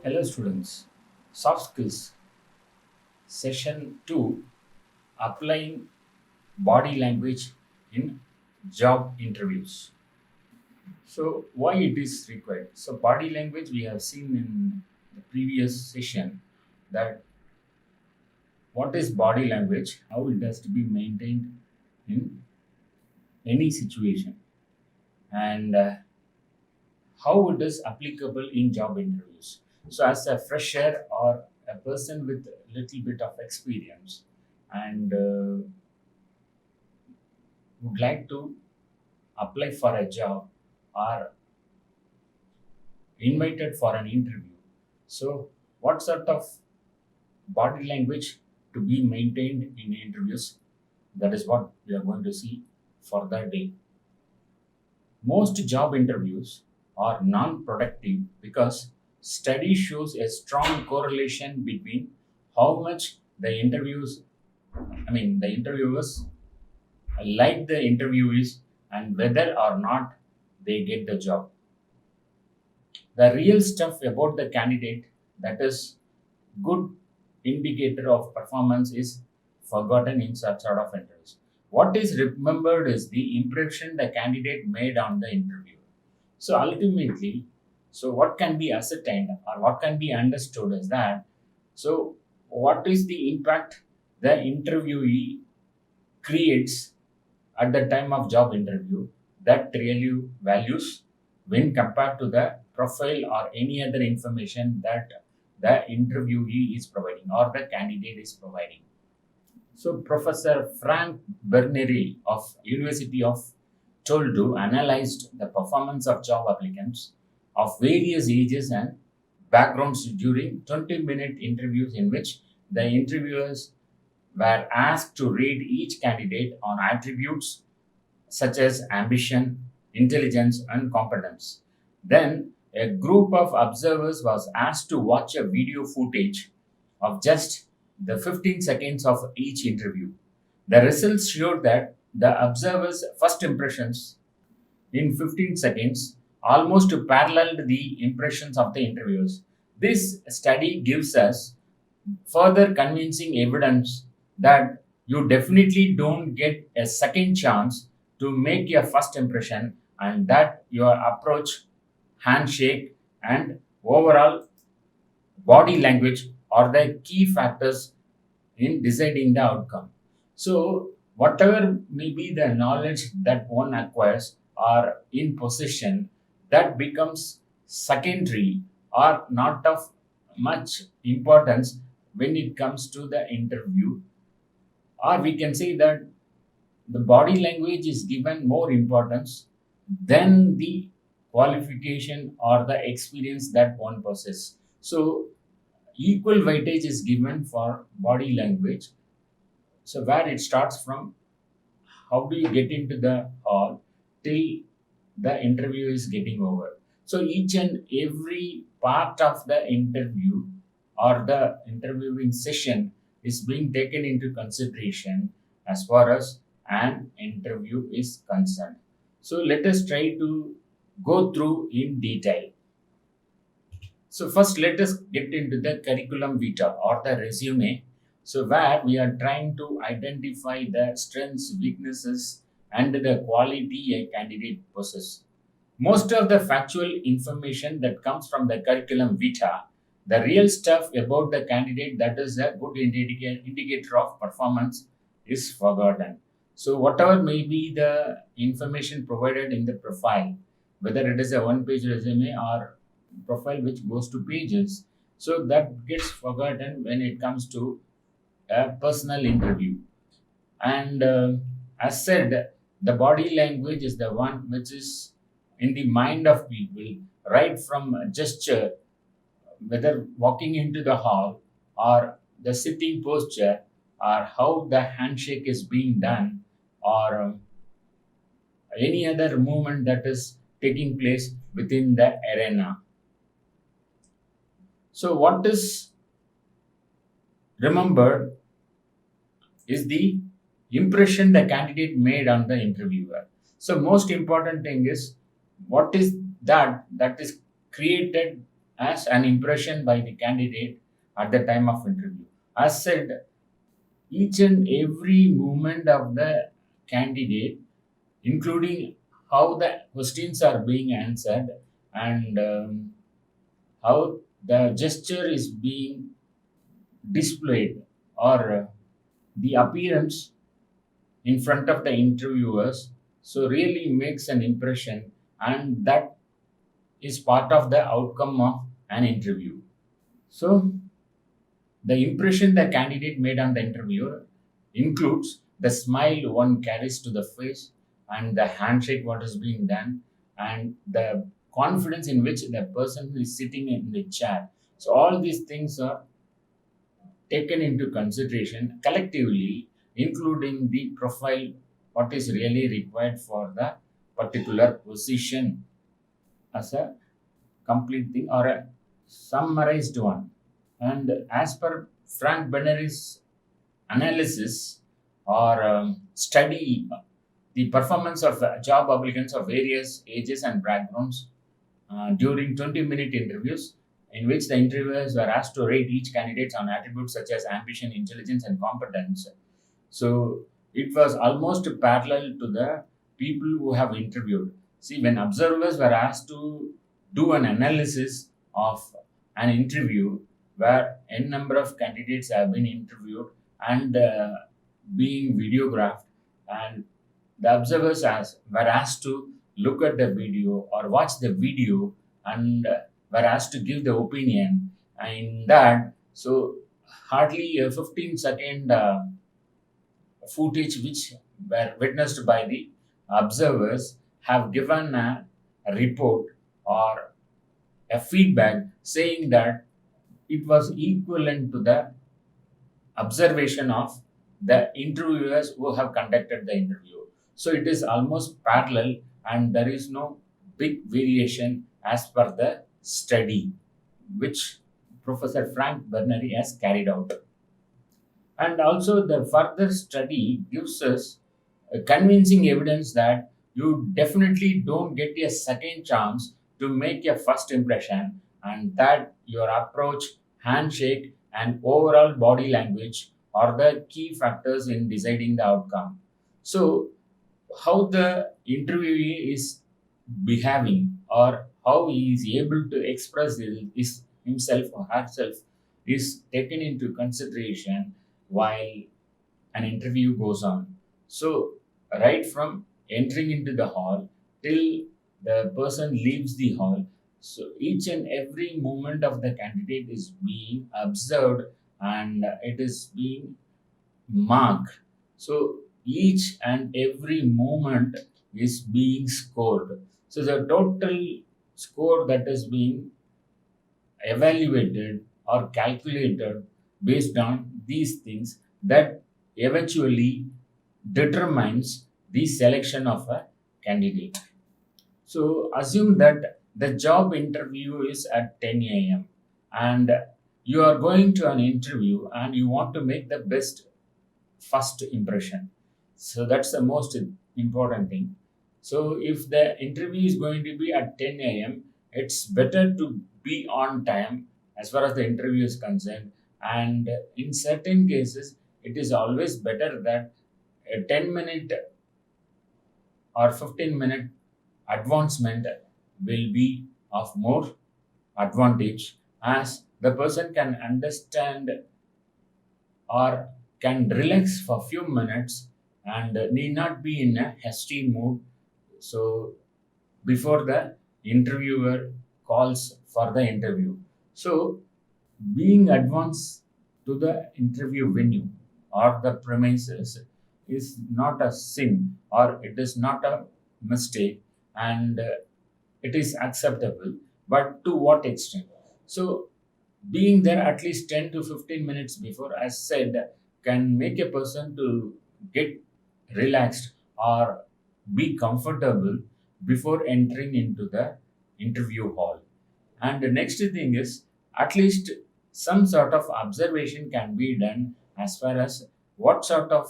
Hello, students. Soft skills, session 2, applying body language in job interviews. So, why it is required? So, body language we have seen in the previous session that what is body language, how it has to be maintained in any situation, and how it is applicable in job interviews. So, as a fresher or a person with a little bit of experience, and would like to apply for a job or invited for an interview. So, what sort of body language to be maintained in interviews? That is what we are going to see for that day. Most job interviews are non-productive because study shows a strong correlation between how much the interviewers like the interviewees and whether or not they get the job. The real stuff about the candidate that is good indicator of performance is forgotten in such sort of interviews. What is remembered is the impression the candidate made on the interviewer. So ultimately, so what can be ascertained or what can be understood is that so what is the impact the interviewee creates at the time of job interview that really values when compared to the profile or any other information that the interviewee is providing or the candidate is providing. So Professor Frank Berneri of University of Toledo analyzed the performance of job applicants of various ages and backgrounds during 20-minute interviews in which the interviewers were asked to rate each candidate on attributes such as ambition, intelligence, and competence. Then, a group of observers was asked to watch a video footage of just the 15 seconds of each interview. The results showed that the observers' first impressions in 15 seconds almost paralleled the impressions of the interviewers. This study gives us further convincing evidence that you definitely don't get a second chance to make your first impression and that your approach, handshake, and overall body language are the key factors in deciding the outcome. So, whatever may be the knowledge that one acquires or in possession, that becomes secondary or not of much importance when it comes to the interview. Or we can say that the body language is given more importance than the qualification or the experience that one possesses. So, equal weightage is given for body language. So, where it starts from how do you get into the hall till the interview is getting over. So, each and every part of the interview or the interviewing session is being taken into consideration as far as an interview is concerned. So, let us try to go through in detail. So first, let us get into the curriculum vitae or the resume. So where we are trying to identify the strengths, weaknesses, and the quality a candidate possesses. Most of the factual information that comes from the curriculum vitae, the real stuff about the candidate that is a good indicator of performance is forgotten. So whatever may be the information provided in the profile, whether it is a one-page resume or profile which goes to pages, so that gets forgotten when it comes to a personal interview. And as said, the body language is the one which is in the mind of people, right from a gesture, whether walking into the hall or the sitting posture, or how the handshake is being done, or any other movement that is taking place within the arena. So, what is remembered is the impression the candidate made on the interviewer. So, most important thing is what is that is created as an impression by the candidate at the time of interview. As said, each and every movement of the candidate, including how the questions are being answered and how the gesture is being displayed, or the appearance in front of the interviewers, so really makes an impression, and that is part of the outcome of an interview. So the impression the candidate made on the interviewer includes the smile one carries to the face, and the handshake what is being done, and the confidence in which the person is sitting in the chair. So all these things are taken into consideration collectively, including the profile, what is really required for the particular position, as a complete thing or a summarized one. And as per Frank Bennery's analysis or study, the performance of job applicants of various ages and backgrounds during 20-minute interviews, in which the interviewers were asked to rate each candidate on attributes such as ambition, intelligence, and competence. So it was almost parallel to the people who have interviewed. See, when observers were asked to do an analysis of an interview where n number of candidates have been interviewed and being videographed, and the observers were asked to look at the video or watch the video, and were asked to give the opinion in that. So hardly a 15-second footage which were witnessed by the observers have given a report or a feedback saying that it was equivalent to the observation of the interviewers who have conducted the interview. So it is almost parallel, and there is no big variation as per the study which Professor Frank Bernery has carried out. And also, the further study gives us a convincing evidence that you definitely don't get a second chance to make a first impression, and that your approach, handshake, and overall body language are the key factors in deciding the outcome. So, how the interviewee is behaving, or how he is able to express himself or herself, is taken into consideration while an interview goes on. So, right from entering into the hall till the person leaves the hall, so each and every movement of the candidate is being observed, and it is being marked. So, each and every movement is being scored. So, the total score that is being evaluated or calculated based on these things, that eventually determines the selection of a candidate. So assume that the job interview is at 10 a.m. and you are going to an interview and you want to make the best first impression. So that's the most important thing. So if the interview is going to be at 10 a.m., it's better to be on time as far as the interview is concerned. And in certain cases, it is always better that a 10-minute or 15-minute advancement will be of more advantage, as the person can understand or can relax for few minutes and need not be in a hasty mood. So before the interviewer calls for the interview. So being advanced to the interview venue or the premises is not a sin, or it is not a mistake, and it is acceptable. But to what extent? So being there at least 10 to 15 minutes before, as said, can make a person to get relaxed or be comfortable before entering into the interview hall. And the next thing is, at least some sort of observation can be done as far as what sort of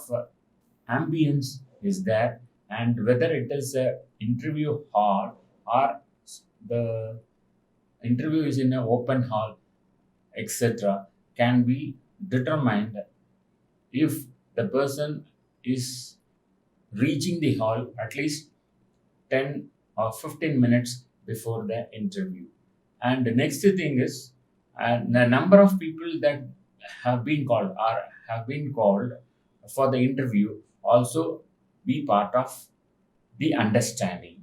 ambience is there, and whether it is a interview hall or the interview is in an open hall, etc., can be determined if the person is reaching the hall at least 10 or 15 minutes before the interview. And the next thing is, the number of people that have been called for the interview also be part of the understanding.